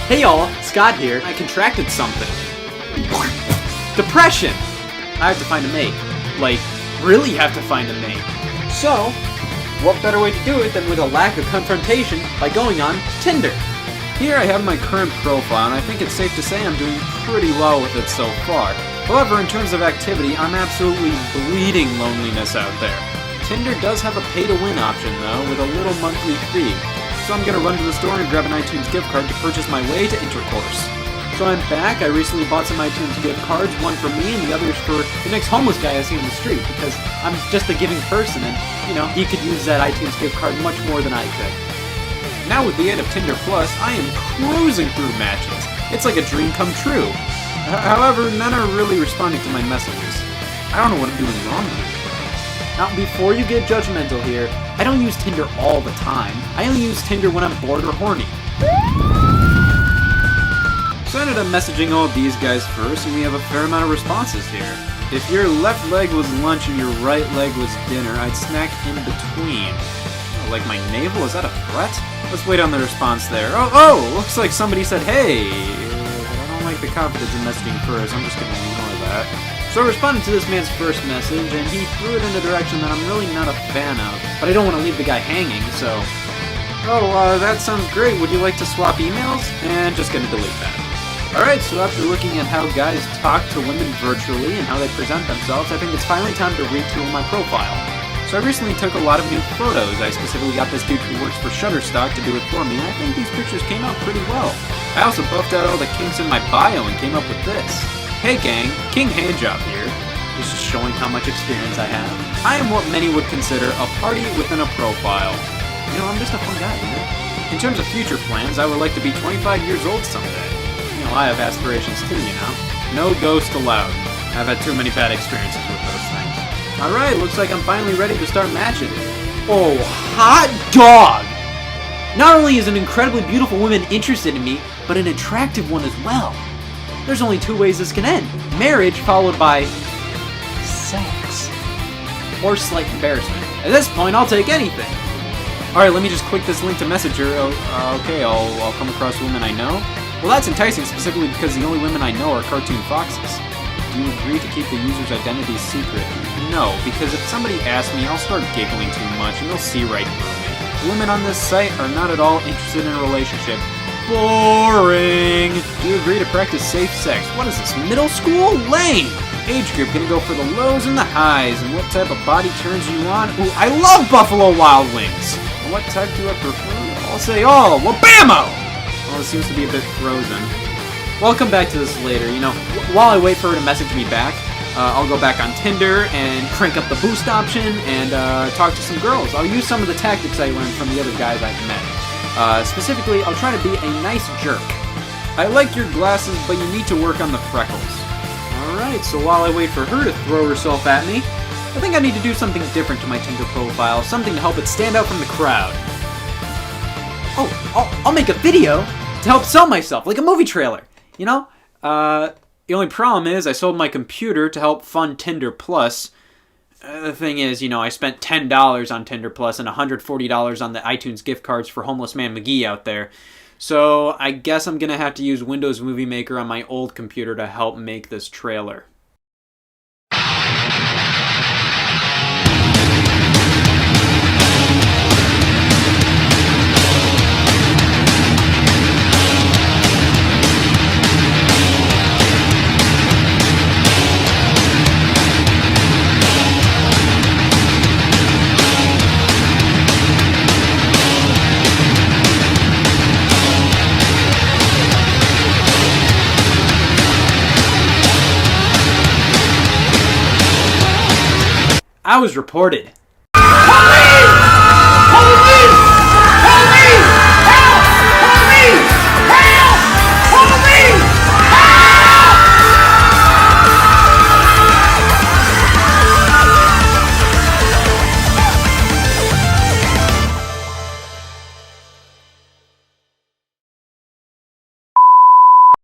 Hey y'all, Scott here. I contracted something. Depression! I have to find a mate. Like, really have to find a mate. So, what better way to do it than with a lack of confrontation by going on Tinder? Here I have my current profile, and I think it's safe to say I'm doing pretty well with it so far. However, in terms of activity, I'm absolutely bleeding loneliness out there. Tinder does have a pay-to-win option, though, with a little monthly fee. So I'm gonna run to the store and grab an iTunes gift card to purchase my way to intercourse. So I'm back. I recently bought some iTunes gift cards, one for me and the others for the next homeless guy I see on the street, because I'm just a giving person and, he could use that iTunes gift card much more than I could. Now with the aid of Tinder Plus, I am cruising through matches. It's like a dream come true. However, none are really responding to my messages. I don't know what I'm doing wrong here. Now, before you get judgmental here, I don't use Tinder all the time. I only use Tinder when I'm bored or horny. So I ended up messaging all of these guys first, and we have a fair amount of responses here. If your left leg was lunch and your right leg was dinner, I'd snack in between. Like my navel? Is that a threat? Let's wait on the response there. Oh, looks like somebody said, hey, I don't like the confidence in messaging first. I'm just going to ignore that. So I responded to this man's first message, and he threw it in a direction that I'm really not a fan of. But I don't want to leave the guy hanging, so... that sounds great. Would you like to swap emails? And just gonna delete that. Alright, so after looking at how guys talk to women virtually and how they present themselves, I think it's finally time to retool my profile. So I recently took a lot of new photos. I specifically got this dude who works for Shutterstock to do it for me, and I think these pictures came out pretty well. I also buffed out all the kinks in my bio and came up with this. Hey gang, King Handjob here. This is showing how much experience I have. I am what many would consider a party within a profile. I'm just a fun guy, In terms of future plans, I would like to be 25 years old someday. I have aspirations too, No ghost allowed. I've had too many bad experiences with those things. Alright, looks like I'm finally ready to start matching. Oh, hot dog! Not only is an incredibly beautiful woman interested in me, but an attractive one as well. There's only two ways this can end. Marriage followed by... sex. Or slight embarrassment. At this point, I'll take anything. Alright, let me just click this link to Messenger. Okay, I'll come across women I know. Well, that's enticing specifically because the only women I know are cartoon foxes. Do you agree to keep the user's identity secret? No, because if somebody asks me, I'll start giggling too much and they'll see right through me. Women on this site are not at all interested in a relationship. Boring! Do you agree to practice safe sex? What is this, middle school? Lame! Age group gonna go for the lows and the highs, and what type of body turns you on? Ooh, I love Buffalo Wild Wings! And what type do I prefer? I'll say, Wabamo! Well, it seems to be a bit frozen. Well, I'll come back to this later, while I wait for her to message me back, I'll go back on Tinder and crank up the boost option and talk to some girls. I'll use some of the tactics I learned from the other guys I've met. Specifically, I'll try to be a nice jerk. I like your glasses, but you need to work on the freckles. Alright, so while I wait for her to throw herself at me, I think I need to do something different to my Tinder profile, something to help it stand out from the crowd. I'll make a video to help sell myself, like a movie trailer, The only problem is I sold my computer to help fund Tinder Plus. The thing is, I spent $10 on Tinder Plus and $140 on the iTunes gift cards for Homeless Man McGee out there. So I guess I'm going to have to use Windows Movie Maker on my old computer to help make this trailer. I was reported. Police! Police!